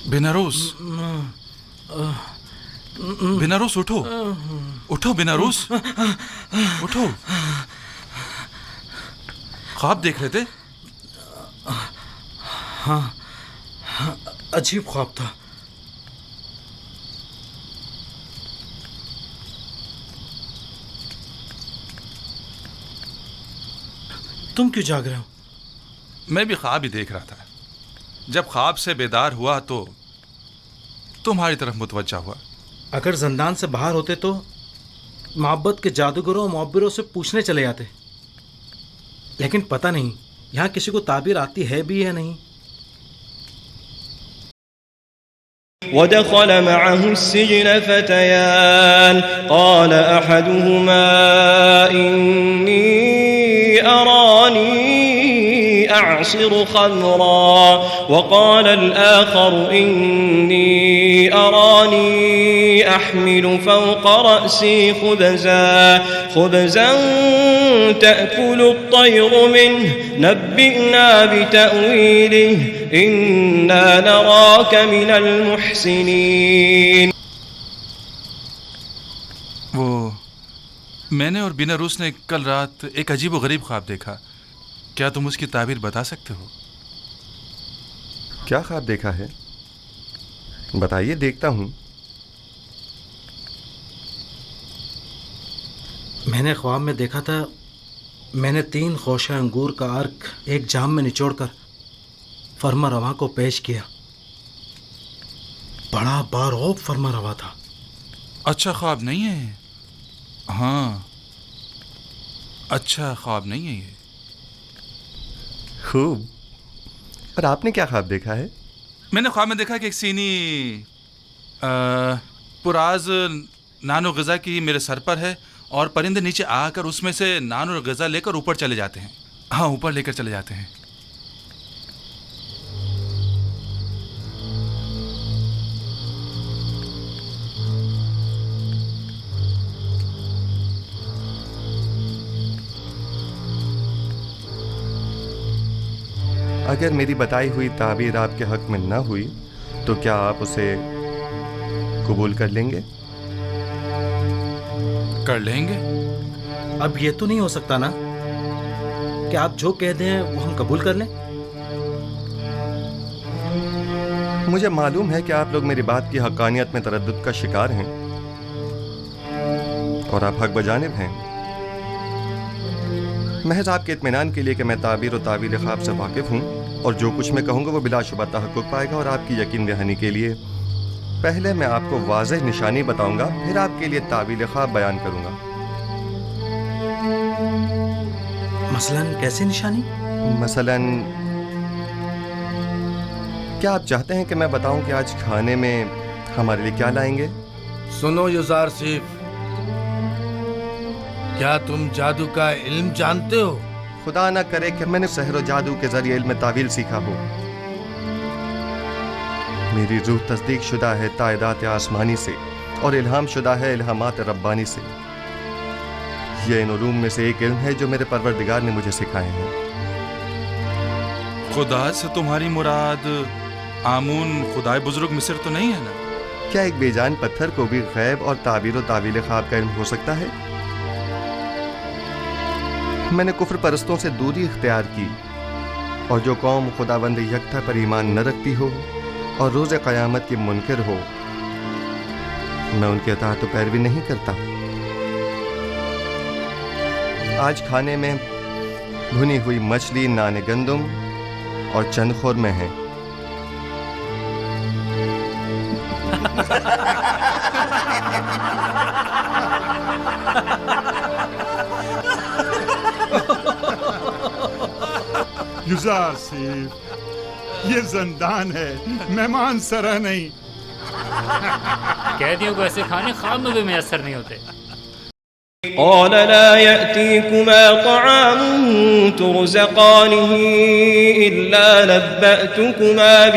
बेनारोस, बेनारोस उठो, उठो बेनारोस, उठो। ख्वाब देख रहे थे? हाँ, अजीब ख्वाब था। तुम क्यों जाग रहे हो? मैं भी ख्वाब ही देख रहा था। जब ख्वाब से बेदार हुआ तो तुम्हारी तरफ मुतवज्जा हुआ। अगर जिंदान से बाहर होते तो मोहब्बत के जादूगरों और मुअब्बिरों से पूछने चले जाते, लेकिन पता नहीं यहाँ किसी को ताबीर आती है भी या नहीं। ودخل معه السجن فتيان قال أحدهما إني أراني أعصر خمرا وقال الآخر إني أراني أحمل فوق رأسي خبزا تأكل الطير منه نبئنا بتأويله إنا نراك من المحسنين. वो मैंने और बेनारोस ने कल रात एक अजीब व गरीब ख्वाब देखा। क्या तुम उसकी ताबीर बता सकते हो? क्या ख्वाब देखा है? बताइए, देखता हूँ। मैंने ख्वाब में देखा था, मैंने 3 खोशे अंगूर का अर्क एक जाम में निचोड़कर फरमा रवा को पेश किया। बड़ा बारौब फरमा रवा था। अच्छा ख्वाब नहीं है। हाँ, अच्छा ख्वाब नहीं है ये। खूब। और आपने क्या ख्वाब देखा है? मैंने ख्वाब में देखा कि एक सीनी पुराज नानो गज़ा की मेरे सर पर है और परिंदे नीचे आकर उसमें से नान और गज़ा लेकर ऊपर चले जाते हैं। हाँ, ऊपर लेकर चले जाते हैं। अगर मेरी बताई हुई ताबीर आपके हक में न हुई तो क्या आप उसे कबूल कर लेंगे? कर लेंगे। अब ये तो नहीं हो सकता ना कि आप जो कह दें वो हम कबूल कर लें। मुझे मालूम है कि आप लोग मेरी बात की हक्कानियत में तरद्दुद का शिकार हैं और आप हक बजानिब हैं। महज आपके इत्मीनान के लिए कि मैं ताबीर और तावील ख्वाब से वाकिफ़ हूँ और जो कुछ मैं कहूँगा वो बिलाशुबा तहक़्क़ुक़ पाएगा, और आपकी यकीन दहानी के लिए पहले मैं आपको वाज़ेह निशानी बताऊँगा, फिर आपके लिए तावील ख्वाब बयान करूँगा। मसलन कैसे निशानी? मसलन क्या आप चाहते हैं कि मैं बताऊं कि आज खाने में हमारे लिए क्या लाएंगे? सुनो युज़ार सिफ, क्या तुम जादू का इल्म जानते हो? खुदा ना करे कि मैंने सहर व जादू के जरिए इल्म तावील सीखा हो। मेरी रूह तस्दीक शुदा है तायदात आसमानी से और इल्हाम शुदा है इल्हामात रब्बानी से। ये इन उलूम में से एक इल्म है जो मेरे परवरदिगार ने मुझे सिखाए हैं। खुदा से तुम्हारी मुराद आमून खुदाए बुजुर्ग मिस्र तो नहीं है ना? क्या एक बेजान पत्थर को भी गैब और ताबीर व तावील ख्वाब का इल्म हो सकता है? मैंने कुफ्र परस्तों से दूरी इख्तियार की, और जो कौम खुदावंद यकता पर ईमान न रखती हो और रोज़ क़यामत की मुनकिर हो, मैं उनके अताअत तो पैरवी नहीं करता। आज खाने में भुनी हुई मछली, नाने गंदुम और चंद खुरमे हैं। युज़ार सिफ, ये ज़िंदान है, मेहमान सरा नहीं। कैदियों को ऐसे खाने ख्वाब में भी मैसर नहीं होते। قال لا يأتيكما طعام ترزقانه إلا نبأتكما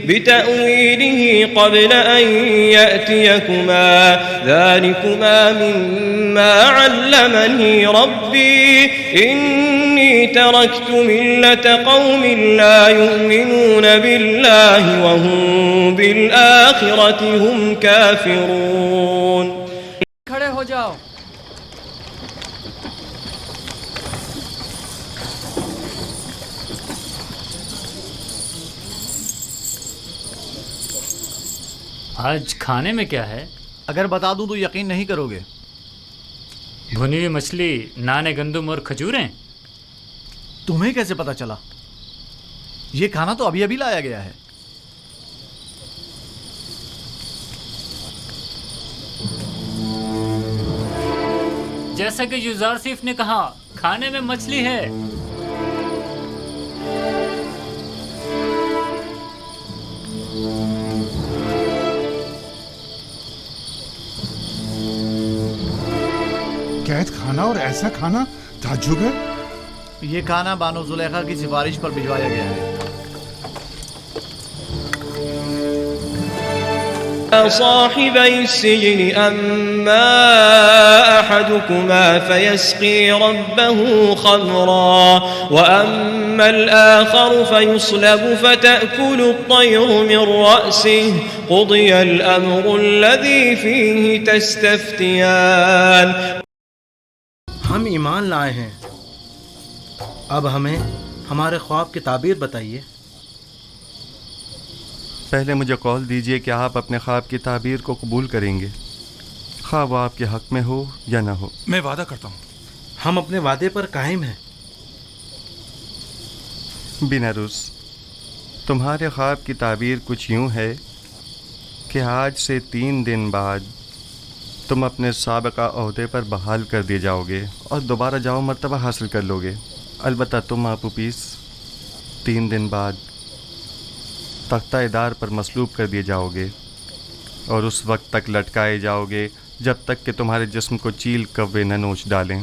بتأويله قبل أن يأتيكما ذلكما مما علمني ربي إني تركت ملة قوم لا يؤمنون بالله وهم بالآخرة هم كافرون. کھڑے ہو جاؤ. آج کھانے میں کیا ہے؟ اگر بتا دوں تو یقین نہیں کرو گے. بھنی ہوئی مچھلی، نانے گندم اور کھجوریں. تمہیں کیسے پتا چلا؟ یہ کھانا تو ابھی ابھی لایا گیا ہے. جیسا کہ یوزارسیف نے کہا، کھانے میں مچھلی ہے. قید خانہ اور ایسا کھانا، تعجب ہے. یہ کھانا بانو زلیخا کی سفارش پر بھجوایا گیا ہے. صاحبي السجن أما أحدكما فيسقي ربه خمرا وأما الآخر فيصلب فتأكل الطير من رأسه قضي الأمر الذي فيه تستفتيان. ہم ایمان لائے ہیں، اب ہمیں ہمارے خواب کی تعبیر بتائیے. پہلے مجھے قول دیجئے کہ آپ اپنے خواب کی تعبیر کو قبول کریں گے، خواہ وہ آپ کے حق میں ہو یا نہ ہو. میں وعدہ کرتا ہوں. ہم اپنے وعدے پر قائم ہیں. بیناروس، تمہارے خواب کی تعبیر کچھ یوں ہے کہ آج سے 3 دن بعد تم اپنے سابقہ عہدے پر بحال کر دیے جاؤ گے اور دوبارہ جاؤ مرتبہ حاصل کر لو گے. البتہ تم آپوپیس 3 دن بعد تختہ ادار پر مصلوب کر دیے جاؤ گے اور اس وقت تک لٹکائے جاؤ گے جب تک کہ تمہارے جسم کو چیل کوے نہ نوچ ڈالیں.